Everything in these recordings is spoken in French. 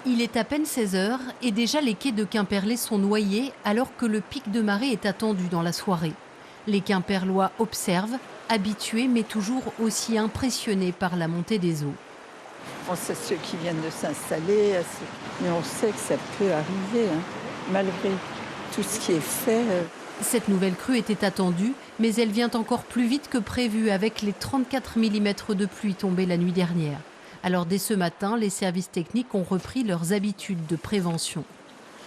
Il est à peine 16 h et déjà les quais de Quimperlé sont noyés alors que le pic de marée est attendu dans la soirée. Les Quimperlois observent, habitués mais toujours aussi impressionnés par la montée des eaux. On sait ceux qui viennent de s'installer, mais on sait que ça peut arriver, hein, malgré tout ce qui est fait. Cette nouvelle crue était attendue, mais elle vient encore plus vite que prévu avec les 34 mm de pluie tombés la nuit dernière. Alors dès ce matin, les services techniques ont repris leurs habitudes de prévention.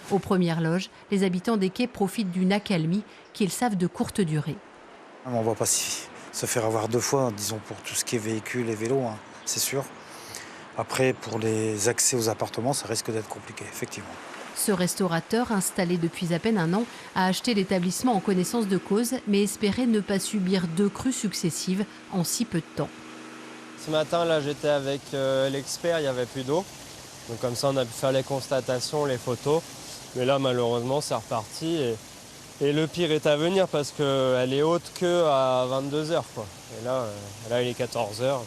Aux premières loges, les habitants des quais profitent d'une accalmie qu'ils savent de courte durée. On ne va pas se faire avoir deux fois, disons, pour tout ce qui est véhicules et vélos, hein, c'est sûr. Après, pour les accès aux appartements, ça risque d'être compliqué, effectivement. Ce restaurateur, installé depuis à peine un an, a acheté l'établissement en connaissance de cause, mais espérait ne pas subir deux crues successives en si peu de temps. Ce matin, là, j'étais avec l'expert, il n'y avait plus d'eau. Donc comme ça, on a pu faire les constatations, les photos. Mais là, malheureusement, c'est reparti. Et le pire est à venir parce qu'elle est haute qu'à 22 h, quoi. Et là, il est 14 h.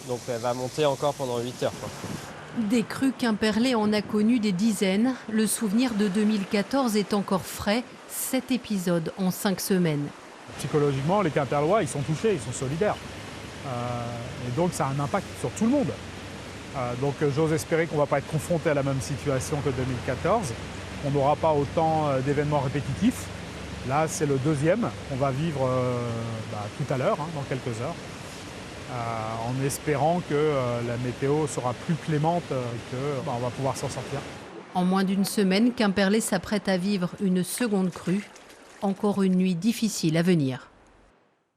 Donc elle va monter encore pendant 8 heures, quoi. Des crues Quimperlé en a connu des dizaines. Le souvenir de 2014 est encore frais. 7 épisodes en 5 semaines. Psychologiquement, les Quimperlois, ils sont touchés, ils sont solidaires. Et donc ça a un impact sur tout le monde. Donc j'ose espérer qu'on ne va pas être confronté à la même situation que 2014. On n'aura pas autant d'événements répétitifs. Là, c'est le deuxième qu'on va vivre tout à l'heure, hein, dans quelques heures. En espérant que la météo sera plus clémente, qu'on va pouvoir s'en sortir. En moins d'une semaine, Quimperlé s'apprête à vivre une seconde crue. Encore une nuit difficile à venir.